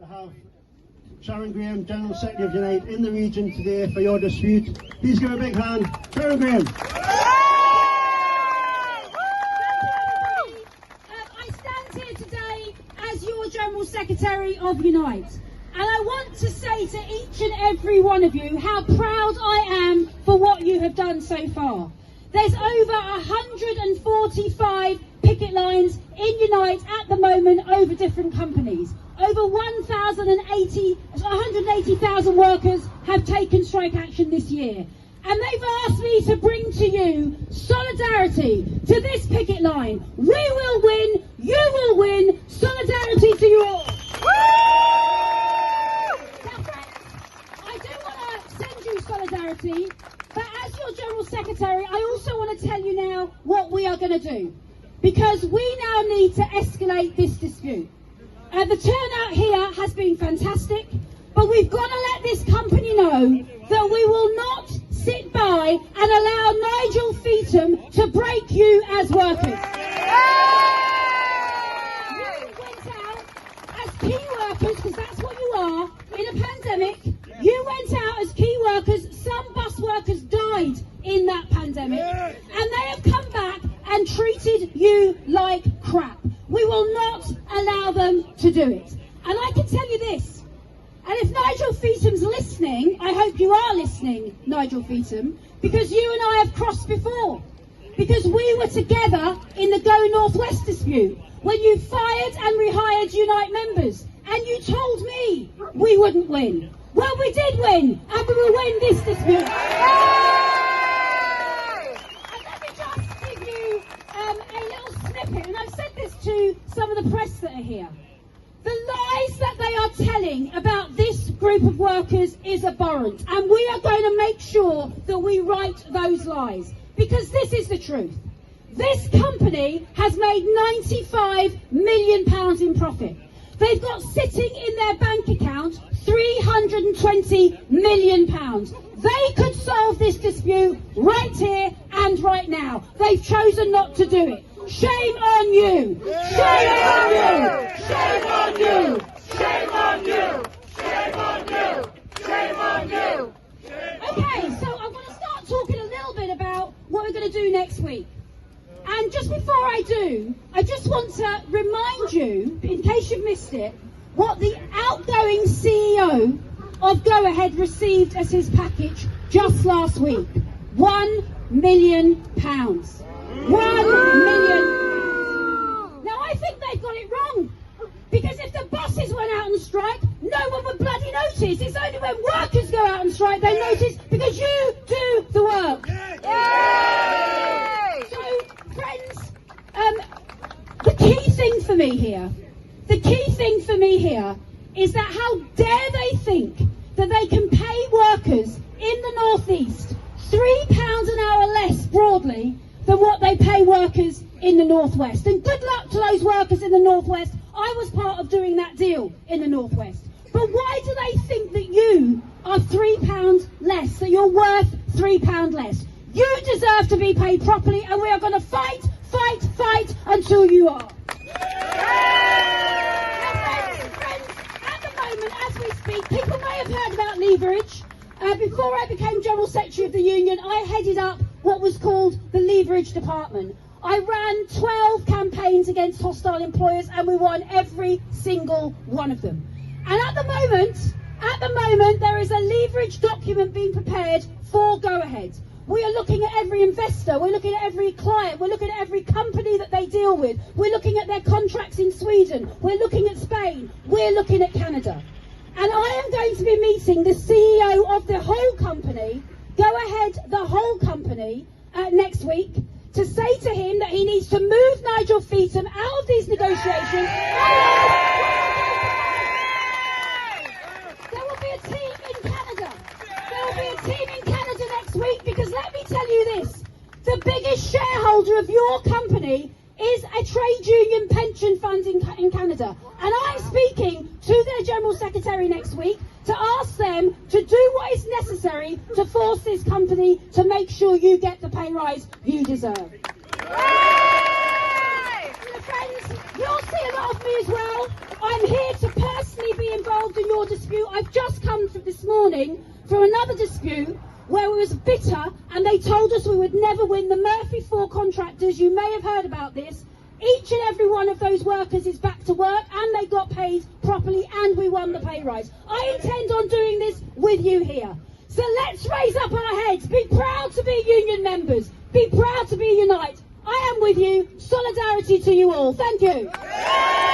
to have Sharon Graham, General Secretary of Unite, in the region today for your dispute. Please give a big hand. Sharon Graham. I stand here today as your General Secretary of Unite. And I want to say to each and every one of you how proud I am for what you have done so far. There's over 145 picket lines in Unite at the moment over different companies. Over 180,000 workers have taken strike action this year. And they've asked me to bring to you solidarity to this picket line. We will win, you will win, solidarity to you all. Now friends, I do want to send you solidarity, but as your General Secretary, I also want to tell you now what we are going to do. Because we now need to escalate this dispute. The turnout here has been fantastic, but we've got to let this company know that we will not sit by and allow Nigel Feetham to break you as workers. You went out as key workers, because that's what you are, in a pandemic. You went out as key workers. Some bus workers died in that pandemic, and they have come back and treated you like crap. We will not allow them to do it. And I can tell you this, and if Nigel Feetham's listening, I hope you are listening, Nigel Feetham, because you and I have crossed before. Because we were together in the Go North West dispute, when you fired and rehired Unite members, and you told me we wouldn't win. Well, we did win, and we will win this dispute. And I've said this to some of the press that are here. The lies that they are telling about this group of workers is abhorrent, and we are going to make sure that we right those lies, because this is the truth. This company has made £95 million in profit. They've got sitting in their bank account £320 million. They could solve this dispute right here and right now. They've chosen not to do it. Shame on you! Shame on you! Shame on you! Shame on you! Shame on you! Shame on you! Okay, so I'm going to start talking a little bit about what we're going to do next week. And just before I do, I just want to remind you, in case you've missed it, what the outgoing CEO of Go Ahead received as his package just last week. £1 million. £1 million. Now I think they've got it wrong, because if the bosses went out on strike, no one would bloody notice. It's only when workers go out on strike they notice, because you do the work. Yay! So friends, the key thing for me here is that how dare they think that they can pay workers in the North East £3 an hour less broadly than what they pay workers in the North West. And good luck to those workers in the North West. I was part of doing that deal in the North West. But why do they think that you are £3 less, that you're worth £3 less? You deserve to be paid properly, and we are going to fight, fight, fight until you are. Friends, at the moment, as we speak, people may have heard about leverage. Before I became General Secretary of the Union, I headed up what was called the leverage department. I ran 12 campaigns against hostile employers, and we won every single one of them. And at the moment, there is a leverage document being prepared for Go Ahead. We are looking at every investor, we're looking at every client, we're looking at every company that they deal with, we're looking at their contracts in Sweden, we're looking at Spain, we're looking at Canada. And I am going to be meeting the CEO of the whole company, Go Ahead, the whole company, next week, to say to him that he needs to move Nigel Feetham out of these negotiations. There will be a team in Canada. There will be a team in Canada next week, because let me tell you this, the biggest shareholder of your company is a trade union pension fund in Canada. And I'm speaking to their General Secretary next week to ask them to do what is necessary to force this company to make sure you get the pay rise you deserve. Friends, you'll see a lot of me as well. I'm here to personally personally be involved in your dispute. I've just come from this morning from another dispute where we was bitter and they told us we would never win. The Murphy 4 contractors, you may have heard about this. Each and every one of those workers is back to work and they got paid properly and we won the pay rise. I intend on doing this with you here. So let's raise up our heads. Be proud to be union members. Be proud to be Unite. I am with you. Solidarity to you all. Thank you.